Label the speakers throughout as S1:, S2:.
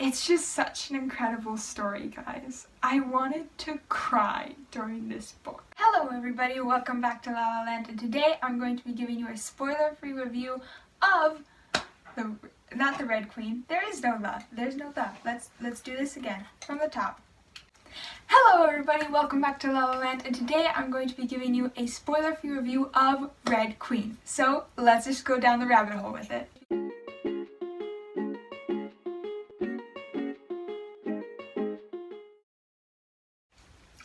S1: It's just such an incredible story, guys. I wanted to cry during this book. Hello everybody, welcome back to La La Land, and today I'm going to be giving you a spoiler-free review of not the Red Queen. There is no the. There's no the. Let's do this again from the top. Hello everybody, welcome back to La La Land, and today I'm going to be giving you a spoiler-free review of Red Queen. So let's just go down the rabbit hole with it.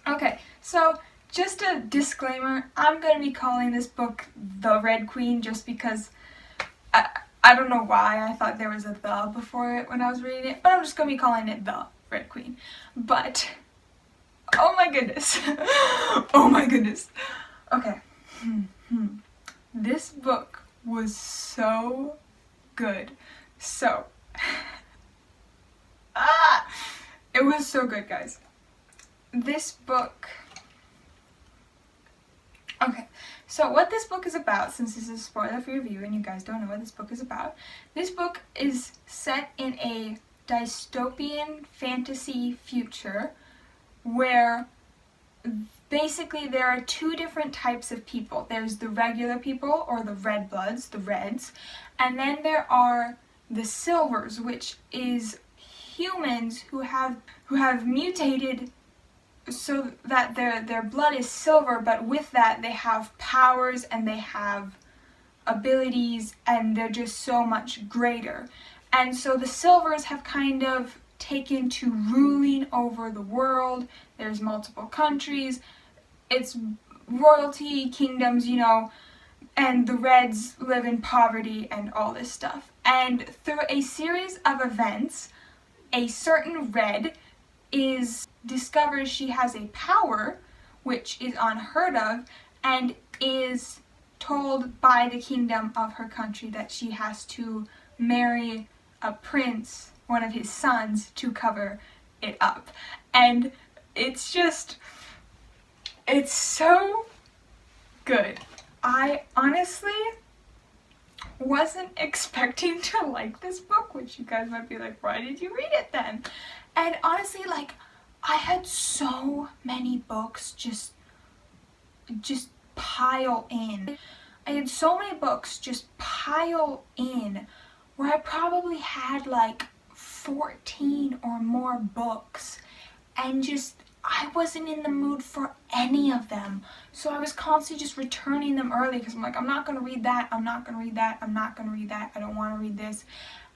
S1: Okay, so just a disclaimer, I'm going to be calling this book The Red Queen just because I don't know why I thought there was a the before it when I was reading it, but I'm just going to be calling it The Red Queen. But, oh my goodness, oh my goodness. Okay, this book was so good, so, it was so good, guys. This book, okay, so what this book is about, since this is a spoiler-free review and you guys don't know what this book is about, this book is set in a dystopian fantasy future where basically there are two different types of people. There's the regular people, or the red bloods, the reds, and then there are the silvers, which is humans who have mutated so that their blood is silver, but with that they have powers and they have abilities and they're just so much greater. And so the silvers have kind of taken to ruling over the world. There's multiple countries, it's royalty, kingdoms, you know, and the reds live in poverty and all this stuff. And through a series of events, a certain red discovers she has a power which is unheard of, and is told by the kingdom of her country that she has to marry a prince, one of his sons, to cover it up. And it's so good. I honestly wasn't expecting to like this book, which you guys might be like, why did you read it then? And honestly, like, I had so many books just pile in. I had so many books just pile in where I probably had like 14 or more books, and I wasn't in the mood for any of them. So I was constantly just returning them early because I'm like, I'm not going to read that, I'm not going to read that, I'm not going to read that, I don't want to read this.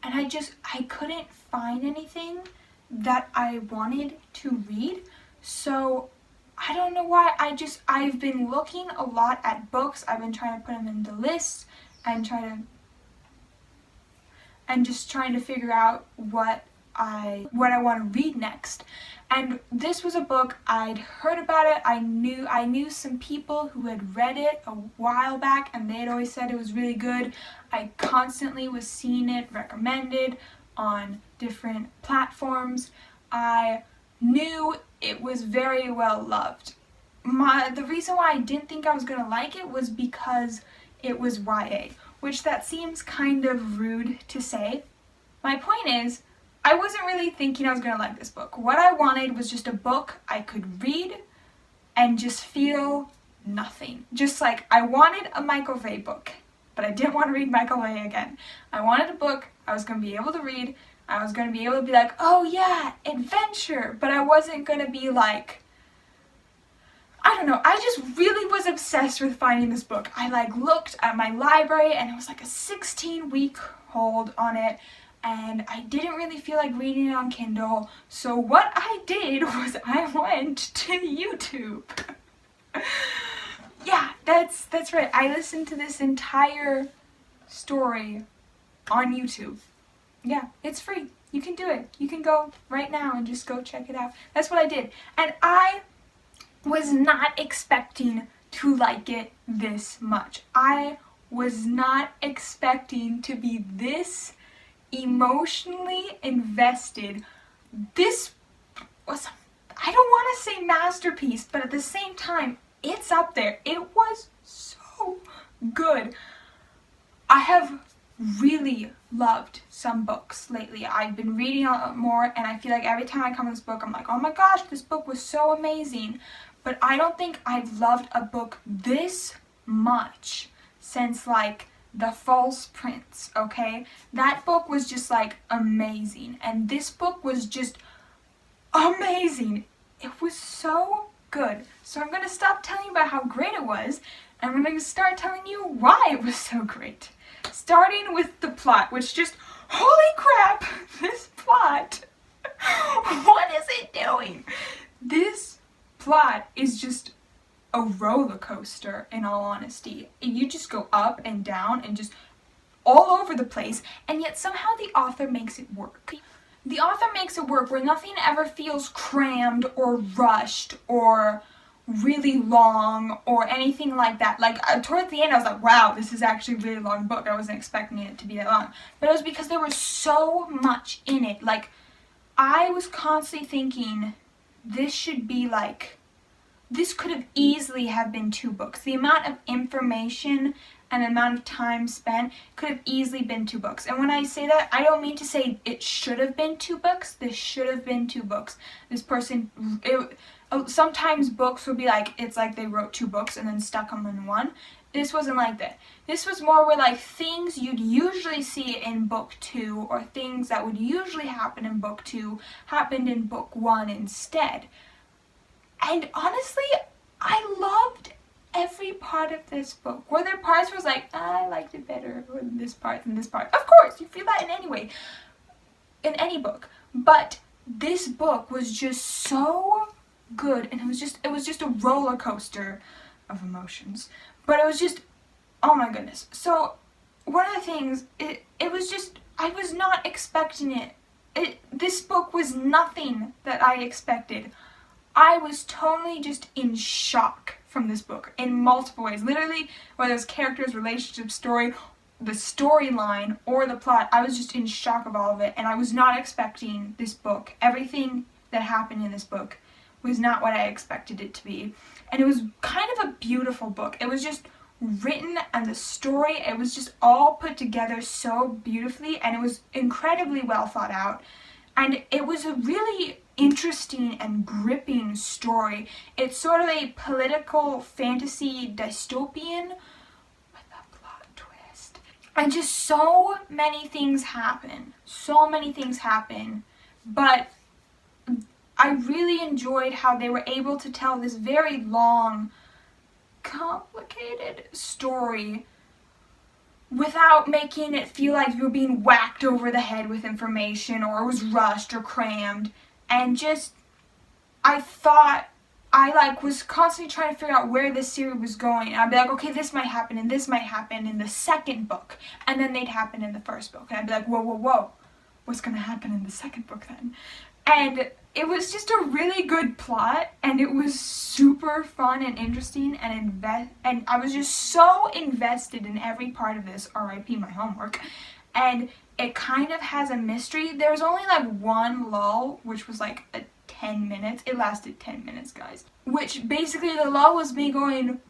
S1: And I couldn't find anything that I wanted to read. So I don't know why, I've been looking a lot at books. I've been trying to put them into lists and just trying to figure out what I want to read next. And this was a book, I'd heard about it, I knew some people who had read it a while back and they had always said it was really good. I constantly was seeing it recommended on different platforms. I knew it was very well loved. The reason why I didn't think I was going to like it was because it was YA, which that seems kind of rude to say. My point is, I wasn't really thinking I was going to like this book. What I wanted was just a book I could read and just feel nothing. Just like, I wanted a Michael Vey book, but I didn't want to read Michael Vey again. I wanted a book I was going to be able to read. I was going to be able to be like, oh yeah, adventure, but I wasn't going to be like, I don't know, I just really was obsessed with finding this book. I like looked at my library and it was like a 16-week hold on it, and I didn't really feel like reading it on Kindle. So what I did was I went to YouTube. Yeah, that's right. I listened to this entire story on YouTube. Yeah, it's free. You can do it. You can go right now and just go check it out. That's what I did. And I was not expecting to like it this much. I was not expecting to be this emotionally invested. This was, I don't want to say masterpiece, but at the same time, it's up there. It was so good. I have really loved some books lately. I've been reading a lot more, and I feel like every time I come to this book, I'm like, oh my gosh, this book was so amazing. But I don't think I've loved a book this much since like The False Prince, okay? That book was just like amazing, and this book was just amazing. It was so good. So I'm gonna stop telling you about how great it was, and I'm gonna start telling you why it was so great. Starting with the plot, which just, holy crap, this plot, what is it doing? This plot is just a roller coaster, in all honesty. You just go up and down and just all over the place, and yet somehow the author makes it work. The author makes it work where nothing ever feels crammed or rushed or really long or anything like that. Like towards the end I was like, wow, this is actually a really long book. I wasn't expecting it to be that long. But it was because there was so much in it. Like I was constantly thinking this should be like, this could have easily have been 2 books. The amount of information and the amount of time spent could have easily been 2 books. And when I say that, I don't mean to say it should have been 2 books. This should have been 2 books. This person, sometimes books will be like, it's like they wrote 2 books and then stuck them in one. This wasn't like that. This was more where like things you'd usually see in book 2 or things that would usually happen in book 2 happened in book 1 instead. And honestly, I loved every part of this book. Were there parts where I was like, I liked it better in this part than this part? Of course, you feel that in any book. But this book was just so good, and it was just a roller coaster of emotions. But it was just, oh my goodness. So one of the things, it was just, I was not expecting it. This book was nothing that I expected. I was totally just in shock from this book in multiple ways. Literally, whether it's characters, relationship, story, the storyline, or the plot, I was just in shock of all of it, and I was not expecting this book. Everything that happened in this book was not what I expected it to be. And it was kind of a beautiful book. It was just written, and the story, it was just all put together so beautifully, and it was incredibly well thought out. And it was a really interesting and gripping story. It's sort of a political fantasy dystopian with a plot twist. And just so many things happen. So many things happen. But I really enjoyed how they were able to tell this very long, complicated story without making it feel like you were being whacked over the head with information or it was rushed or crammed. And just, I thought, I was constantly trying to figure out where this series was going. And I'd be like, okay, this might happen and this might happen in the second book. And then they'd happen in the first book. And I'd be like, whoa, whoa, whoa. What's going to happen in the second book then? And it was just a really good plot, and it was super fun and interesting, and I was just so invested in every part of this, R.I.P. my homework, and it kind of has a mystery. There was only like one lull, which was like 10 minutes. It lasted 10 minutes, guys. Which basically the lull was me going,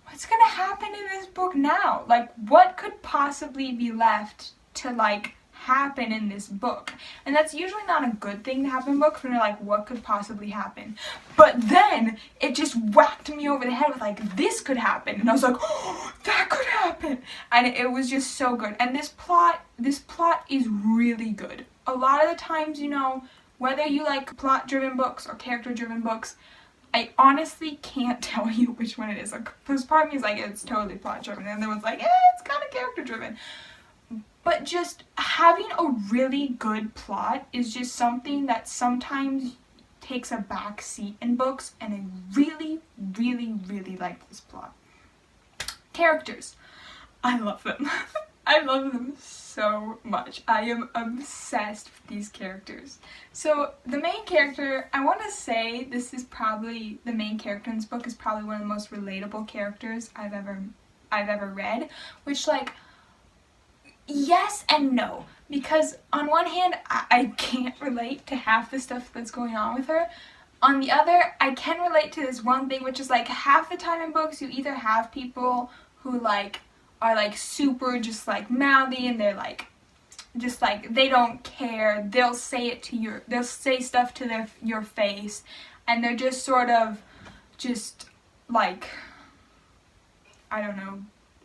S1: what's gonna happen in this book now? Like, what could possibly be left to like happen in this book? And that's usually not a good thing to happen in books when you're like, what could possibly happen? But then it just whacked me over the head with like, this could happen, and I was like, oh, that could happen. And it was just so good. And this plot is really good. A lot of the times, you know, whether you like plot driven books or character driven books, I honestly can't tell you which one it is. Like, because part of me is like, it's totally plot driven, and the other one's like, it's kind of character driven. But just having a really good plot is just something that sometimes takes a back seat in books, and I really, really, really like this plot. Characters. I love them. I love them so much. I am obsessed with these characters. So the main character, I want to say this is probably, the main character in this book is probably one of the most relatable characters I've ever read, which like, yes and no, because on one hand, I can't relate to half the stuff that's going on with her. On the other, I can relate to this one thing, which is like half the time in books, you either have people who like are like super just like mouthy, and they're like just like they don't care. They'll say stuff to your face, and they're just sort of just like, I don't know,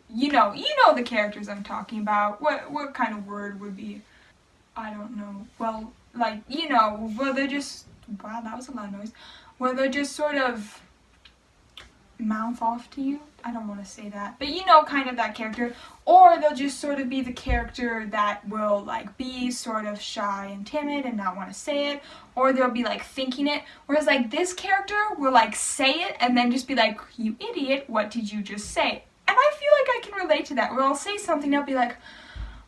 S1: you know the characters I'm talking about. What kind of word would be, I don't know, well, like, well, they're just, wow, that was a loud noise, where they're just sort of mouth off to you. I don't want to say that, but kind of that character. Or they'll just sort of be the character that will like be sort of shy and timid and not want to say it, or they'll be like thinking it, whereas like this character will like say it and then just be like, you idiot, what did you just say? And I feel like I can relate to that, where I'll say something and I'll be like,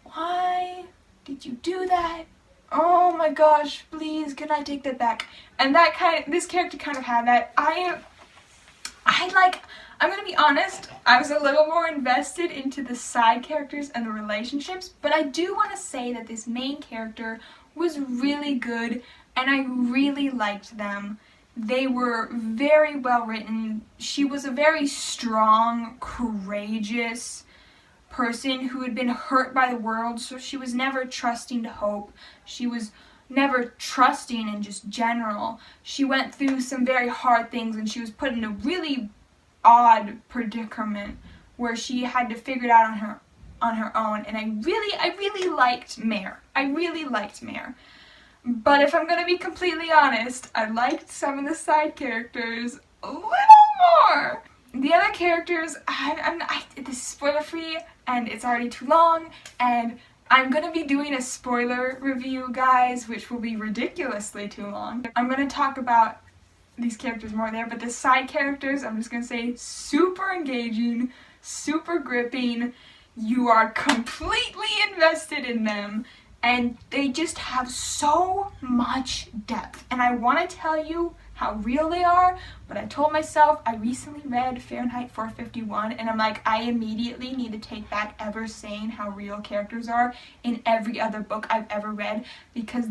S1: why did you do that? Oh my gosh, please, can I take that back? And this character kind of had that. I'm gonna be honest, I was a little more invested into the side characters and the relationships, but I do want to say that this main character was really good, and I really liked them. They were very well written. She was a very strong, courageous person who had been hurt by the world, so she was never trusting to hope. She was never trusting in just general. She went through some very hard things, and she was put in a really odd predicament where she had to figure it out on her own, and I really liked Mare. I really liked Mare. But if I'm gonna be completely honest, I liked some of the side characters a little more. The other characters, this is spoiler free and it's already too long, and I'm gonna be doing a spoiler review, guys, which will be ridiculously too long. I'm gonna talk about these characters more there, but the side characters, I'm just gonna say, super engaging, super gripping. You are completely invested in them, and they just have so much depth. And I want to tell you how real they are, but I told myself, I recently read Fahrenheit 451, and I'm like, I immediately need to take back ever saying how real characters are in every other book I've ever read, because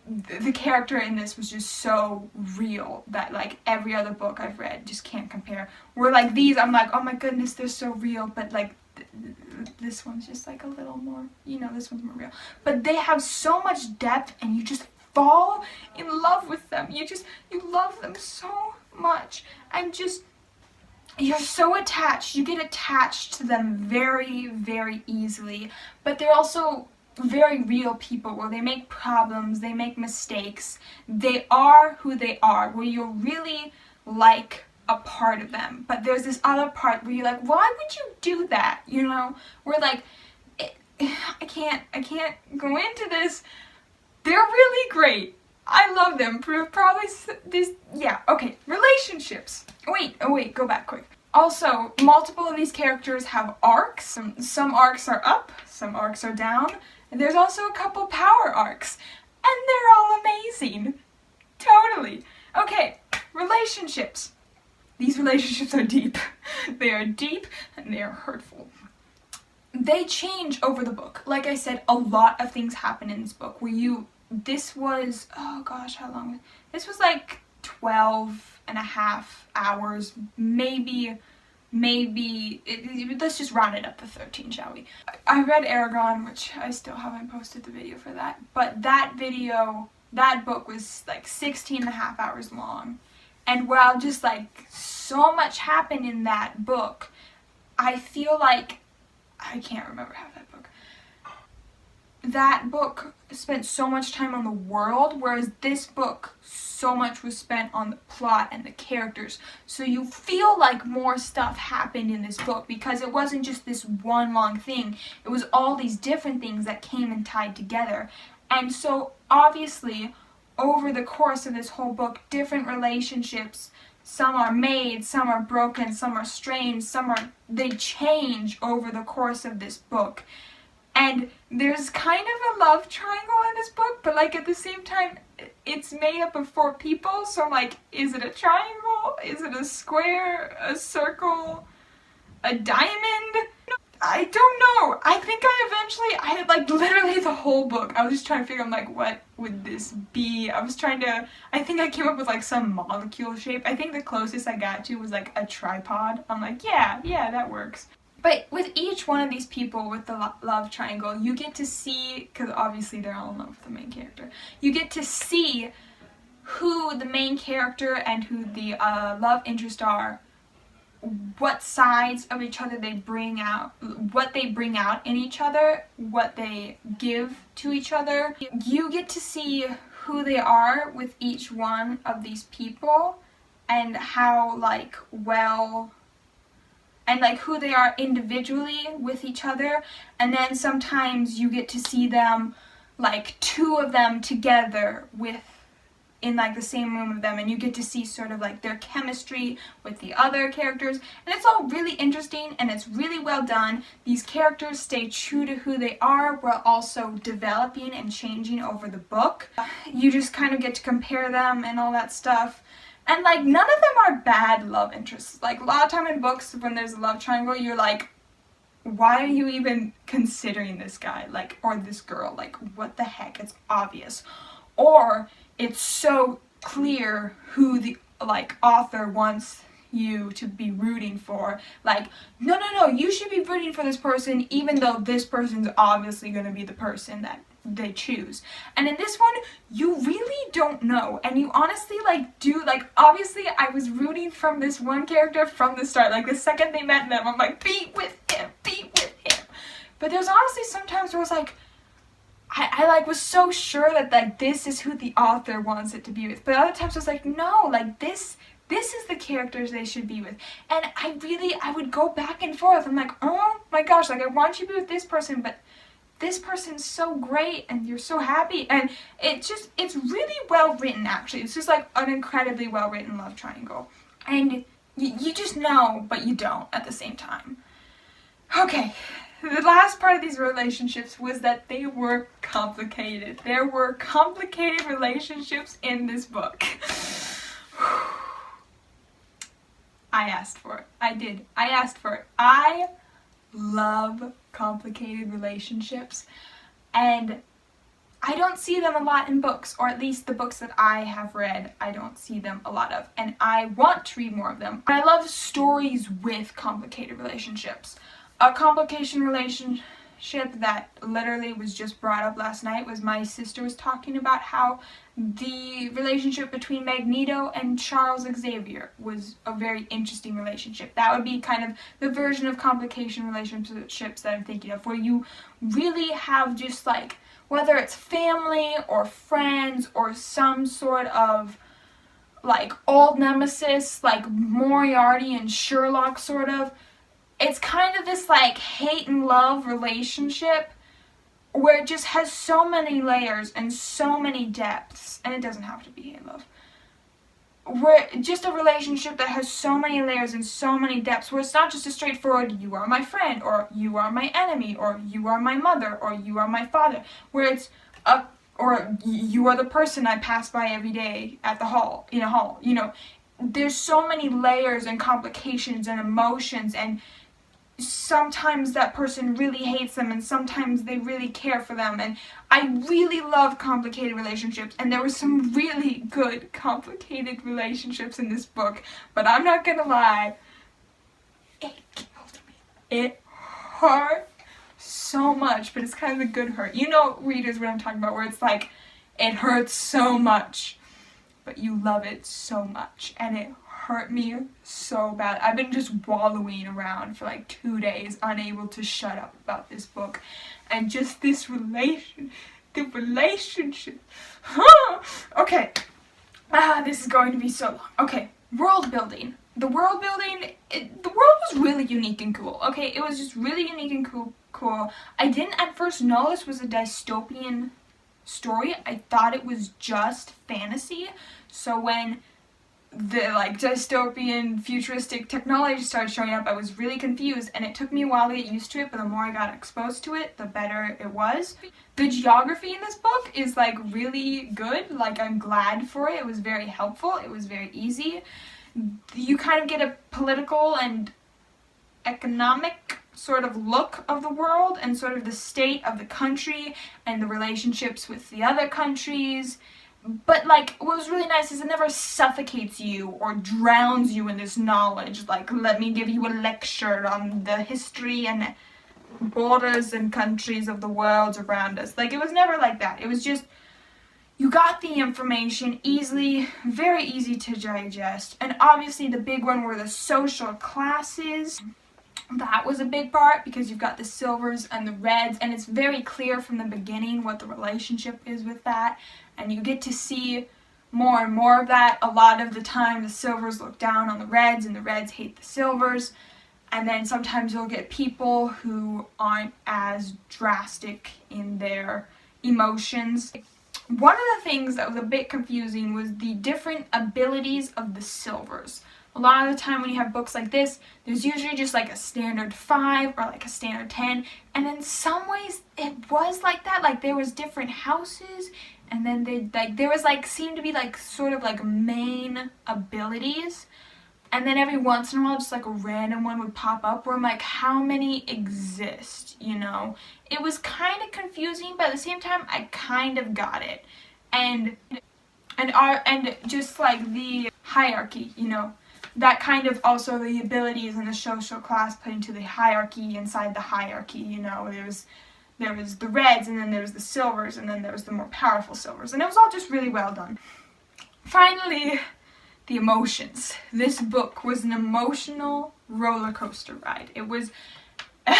S1: the character in this was just so real that like every other book I've read just can't compare. Where like these, I'm like, oh my goodness, they're so real, but like this one's just like a little more, this one's more real. But they have so much depth, and you just fall in love with them. You love them so much, and just, you're so attached. You get attached to them very, very easily. But they're also very real people, where they make problems, they make mistakes, they are who they are, where you're really like a part of them. But there's this other part where you're like, why would you do that? Where like, I can't go into this. They're really great. I love them. Probably this, yeah, okay. Relationships. Wait, go back quick. Also, multiple of these characters have arcs. Some arcs are up, some arcs are down. And there's also a couple power arcs, and they're all amazing. Totally. Okay, relationships. These relationships are deep. They are deep, and they are hurtful. They change over the book. Like I said, a lot of things happen in this book this was, oh gosh, how long? This was like 12 and a half hours, maybe, let's just round it up to 13, shall we? I read Aragon, which I still haven't posted the video for that, but that book was like 16 and a half hours long. And while just like so much happened in that book, I feel like, I can't remember half that book. That book spent so much time on the world, whereas this book, so much was spent on the plot and the characters. So you feel like more stuff happened in this book, because it wasn't just this one long thing. It was all these different things that came and tied together. And so obviously, over the course of this whole book, different relationships, some are made, some are broken, some are strained, they change over the course of this book. And there's kind of a love triangle in this book, but like at the same time, it's made up of 4 people, so I'm like, is it a triangle? Is it a square? A circle? A diamond? I don't know. I think I had like literally the whole book. I was just trying to figure out like, what would this be? I think I came up with like some molecule shape. I think the closest I got to was like a tripod. I'm like, yeah, that works. But with each one of these people with the love triangle, you get to see, because obviously they're all in love with the main character, you get to see who the main character and who the love interest are, what sides of each other they bring out, what they bring out in each other, what they give to each other. You get to see who they are with each one of these people and how, like, well, and like who they are individually with each other, and then sometimes you get to see them, like two of them together with in like the same room of them, and you get to see sort of like their chemistry with the other characters, and it's all really interesting and it's really well done. These characters stay true to who they are while also developing and changing over the book. You just kind of get to compare them and all that stuff. And like none of them are bad love interests. Like a lot of time in books when there's a love triangle, you're like, why are you even considering this guy, like, or this girl? Like, what the heck? It's obvious. Or it's so clear who the like author wants you to be rooting for. Like, no, you should be rooting for this person even though this person's obviously going to be the person that they choose. And in this one, you really don't know, and you honestly like do, like, obviously I was rooting from this one character from the start. Like the second they met them, I'm like, be with him. But there's honestly sometimes where it's like I like was so sure that like this is who the author wants it to be with, but other times I was like, no, like this is the characters they should be with. And I would go back and forth. I'm like, oh my gosh, like I want you to be with this person, but this person's so great and you're so happy. And it's really well written, actually. It's just like an incredibly well written love triangle. And you just know, but you don't at the same time. Okay, the last part of these relationships was that they were complicated. There were complicated relationships in this book. I asked for it. I did. I asked for it. I love complicated relationships, and I don't see them a lot in books, or at least the books that I have read, I don't see them a lot of, and I want to read more of them. I love stories with complicated relationships. A complication relationship that literally was just brought up last night was my sister was talking about how the relationship between Magneto and Charles Xavier was a very interesting relationship. That would be kind of the version of complication relationships that I'm thinking of, where you really have just like, whether it's family or friends or some sort of like old nemesis, like Moriarty and Sherlock sort of. It's kind of this like hate and love relationship where it just has so many layers and so many depths, and it doesn't have to be hate and love. Where just a relationship that has so many layers and so many depths, where it's not just a straightforward you are my friend or you are my enemy or you are my mother or you are my father, where it's or you are the person I pass by every day at the hall, in a hall, you know. There's so many layers and complications and emotions, and sometimes that person really hates them and sometimes they really care for them, and I really love complicated relationships, and there were some really good complicated relationships in this book, but I'm not gonna lie, it killed me. It hurt so much, but it's kind of a good hurt. You know, readers, what I'm talking about, where it's like, it hurts so much, but you love it so much, and it hurt me so bad. I've been just wallowing around for like 2 days, unable to shut up about this book, and just this the relationship. Okay, this is going to be so long. Okay, world building. The world building, the world was really unique and cool. Okay, it was just really unique and cool. I didn't at first know this was a dystopian story. I thought it was just fantasy. So when the like dystopian futuristic technology started showing up, I was really confused, and it took me a while to get used to it, but the more I got exposed to it, the better it was. The geography in this book is like really good. Like, I'm glad for it. It was very helpful. It was very easy. You kind of get a political and economic sort of look of the world and sort of the state of the country and the relationships with the other countries. But like, what was really nice is it never suffocates you or drowns you in this knowledge. Like, let me give you a lecture on the history and borders and countries of the world around us. Like, it was never like that. It was just, you got the information easily, very easy to digest. And obviously the big one were the social classes. That was a big part because you've got the silvers and the reds, and it's very clear from the beginning what the relationship is with that. And you get to see more and more of that. A lot of the time the silvers look down on the reds and the reds hate the silvers. And then sometimes you'll get people who aren't as drastic in their emotions. One of the things that was a bit confusing was the different abilities of the silvers. A lot of the time when you have books like this, there's usually just like a standard 5 or like a standard 10. And in some ways it was like that. Like there was different houses, and then there was like, seemed to be like sort of like main abilities. And then every once in a while, just like a random one would pop up where I'm like, how many exist, you know? It was kind of confusing, but at the same time, I kind of got it. And just like the hierarchy, you know, that kind of also the abilities in the social class put into the hierarchy inside the hierarchy, you know. There was the reds, and then there was the silvers, and then there was the more powerful silvers. And it was all just really well done. Finally, the emotions. This book was an emotional roller coaster ride. It was an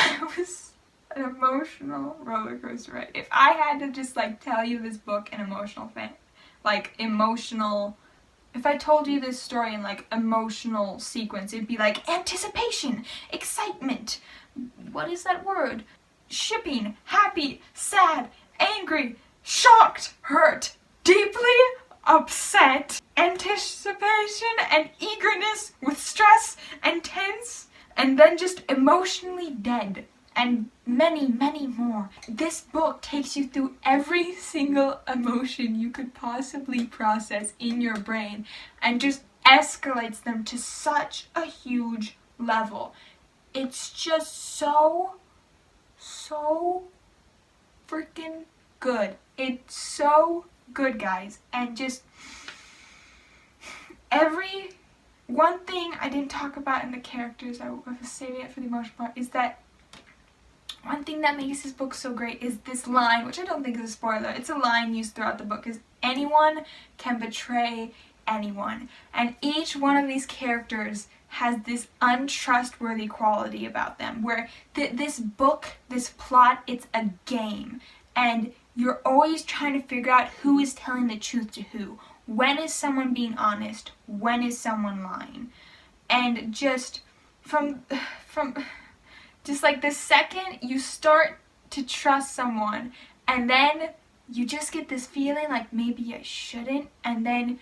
S1: emotional roller coaster ride. If I had to just like tell you this book in if I told you this story in like emotional sequence, it'd be like anticipation, excitement, what is that word? Shipping, happy, sad, angry, shocked, hurt, deeply upset, anticipation and eagerness with stress and tense, and then just emotionally dead, and many, many more. This book takes you through every single emotion you could possibly process in your brain and just escalates them to such a huge level. It's just so freaking good. It's so good, guys. And just one thing I didn't talk about in the characters, I was saving it for the emotional part, is that one thing that makes this book so great is this line, which I don't think is a spoiler. It's a line used throughout the book, is anyone can betray anyone. And each one of these characters has this untrustworthy quality about them, where this book, this plot, it's a game. And you're always trying to figure out who is telling the truth to who. When is someone being honest? When is someone lying? And just from just like the second you start to trust someone, and then you just get this feeling like maybe I shouldn't, and then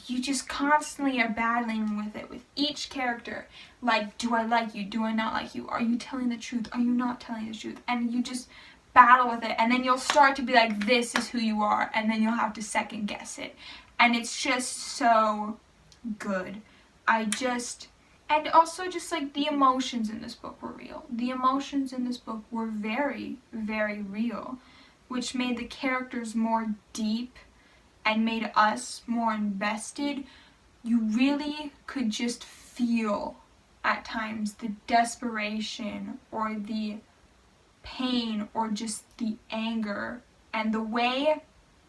S1: you just constantly are battling with it with each character. Like, do I like you? Do I not like you? Are you telling the truth? Are you not telling the truth? And you just battle with it, and then you'll start to be like, this is who you are, and then you'll have to second guess it. And it's just so good. And also just like the emotions in this book were real. The emotions in this book were very, very real, which made the characters more deep and made us more invested. You really could just feel at times the desperation or the pain or just the anger, and the way,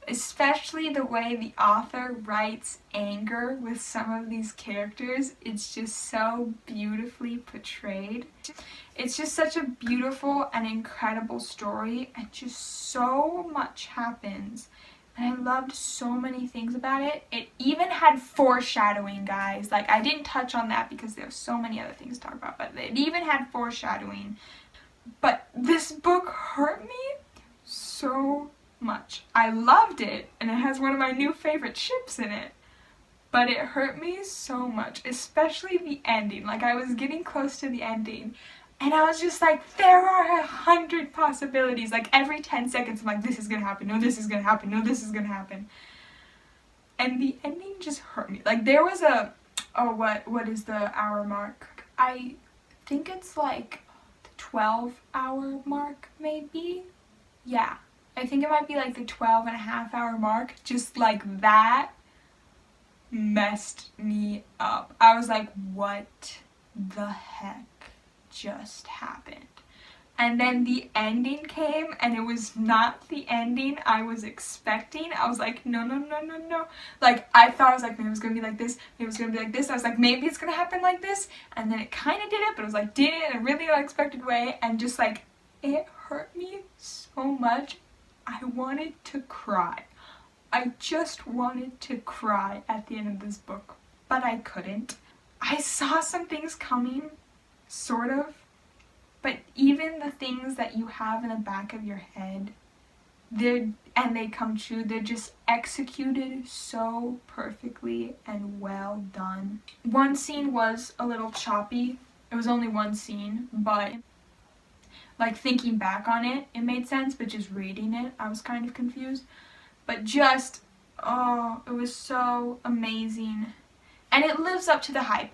S1: especially the way the author writes anger with some of these characters, it's just so beautifully portrayed. It's just such a beautiful and incredible story, and just so much happens. And I loved so many things about it. It even had foreshadowing, guys. Like, I didn't touch on that because there's so many other things to talk about, but it even had foreshadowing. But this book hurt me so much. I loved it, and it has one of my new favorite ships in it. But it hurt me so much, especially the ending. Like, I was getting close to the ending, and I was just like, there are 100 possibilities. Like, every 10 seconds, I'm like, this is gonna happen. No, this is gonna happen. No, this is gonna happen. And the ending just hurt me. Like, there was what is the hour mark? I think it's like the 12-hour mark, maybe? Yeah. I think it might be like the 12.5 hour mark. Just like that messed me up. I was like, what the heck just happened? And then the ending came, and it was not the ending I was expecting. I was like, no, no, no, no, no. Like, I thought, I was like, maybe it was gonna be like this, maybe it was gonna be like this. I was like, maybe it's gonna happen like this. And then it kind of did it, but it was like, did it in a really unexpected way. And just like, it hurt me so much. I wanted to cry. I just wanted to cry at the end of this book, but I couldn't. I saw some things coming, sort of. But even the things that you have in the back of your head, and they come true, they're just executed so perfectly and well done. One scene was a little choppy. It was only one scene, but like thinking back on it, it made sense, but just reading it, I was kind of confused. But just, oh, it was so amazing. And it lives up to the hype.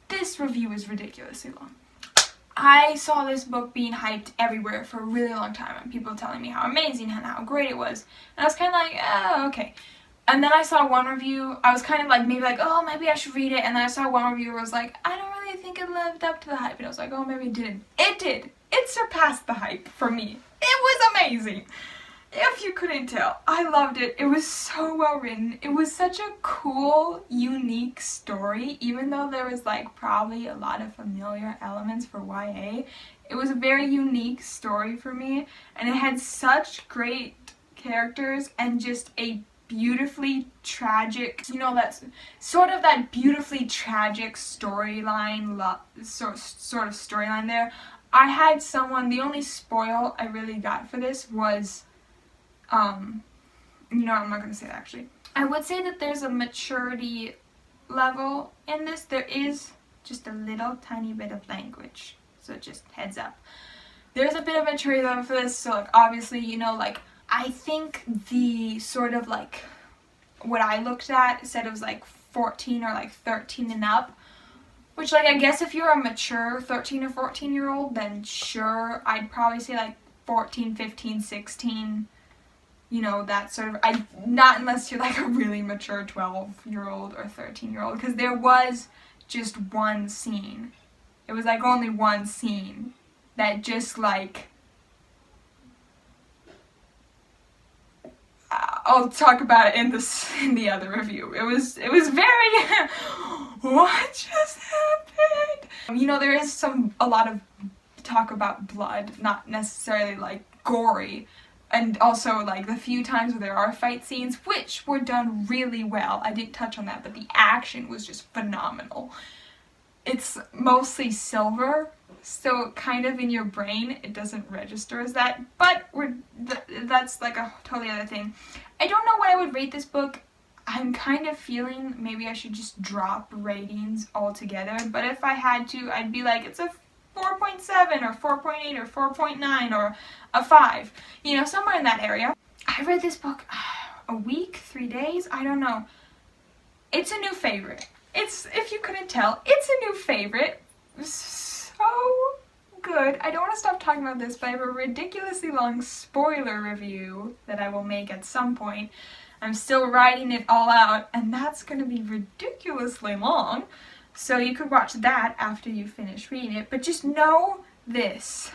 S1: This review is ridiculously long. I saw this book being hyped everywhere for a really long time, and people telling me how amazing and how great it was. And I was kind of like, oh, okay. And then I saw one review, I was kind of like, oh, maybe I should read it. And then I saw one review where I was like, I don't really think it lived up to the hype. And I was like, oh, maybe it didn't. It did. It surpassed the hype for me. It was amazing. If you couldn't tell, I loved it. It was so well written. It was such a cool, unique story, even though there was like probably a lot of familiar elements for YA. It was a very unique story for me, and it had such great characters and just a beautifully tragic, you know, that's sort of that beautifully tragic storyline, sort of storyline there. I had someone, the only spoil I really got for this was, you know, I'm not going to say that actually. I would say that there's a maturity level in this. There is just a little tiny bit of language, so just heads up. There's a bit of maturity level for this, so like obviously, you know, like I think the sort of like what I looked at said it was like 14 or like 13 and up, which like I guess if you're a mature 13 or 14-year-old, then sure, I'd probably say like 14, 15, 16, you know, that sort of, not unless you're like a really mature 12-year-old or 13-year-old, because there was just one scene. It was like only one scene that just like, I'll talk about it in the other review. It was very, what just happened? You know, there is a lot of talk about blood, not necessarily like gory, and also like the few times where there are fight scenes, which were done really well. I didn't touch on that, but the action was just phenomenal. It's mostly silver, so kind of in your brain it doesn't register as that, but that's like a totally other thing. I don't know what I would rate this book. I'm kind of feeling maybe I should just drop ratings altogether, but if I had to, I'd be like, it's a 4.7 or 4.8 or 4.9 or a 5, you know, somewhere in that area. I read this book a week, 3 days, I don't know. It's a new favorite. It's, if you couldn't tell, it's a new favorite. So good. I don't want to stop talking about this, but I have a ridiculously long spoiler review that I will make at some point. I'm still writing it all out, and that's going to be ridiculously long. So you could watch that after you finish reading it. But just know this.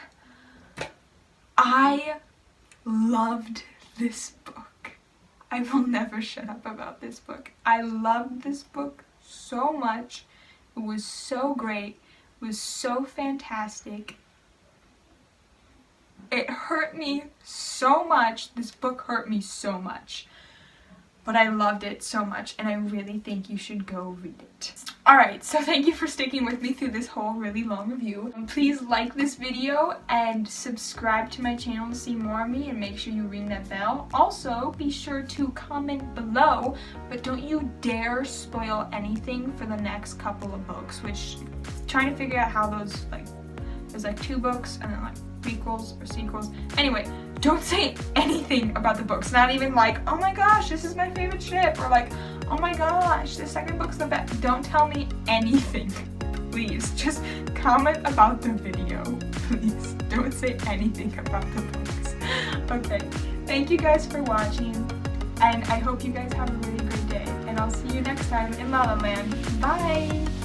S1: I loved this book. I will never shut up about this book. I loved this book so much. It was so great. It was so fantastic. It hurt me so much. This book hurt me so much. But I loved it so much, and I really think you should go read it. Alright, so thank you for sticking with me through this whole really long review. Please like this video and subscribe to my channel to see more of me, and make sure you ring that bell. Also, be sure to comment below, but don't you dare spoil anything for the next couple of books, which trying to figure out how those, like, there's like 2 books and then like prequels or sequels. Anyway, don't say anything about the books. Not even like, oh my gosh, this is my favorite ship, or like, oh my gosh, the second book's the best. Don't tell me anything, please. Just comment about the video, please. Don't say anything about the books. Okay, thank you guys for watching, and I hope you guys have a really great day, and I'll see you next time in La La Land. Bye!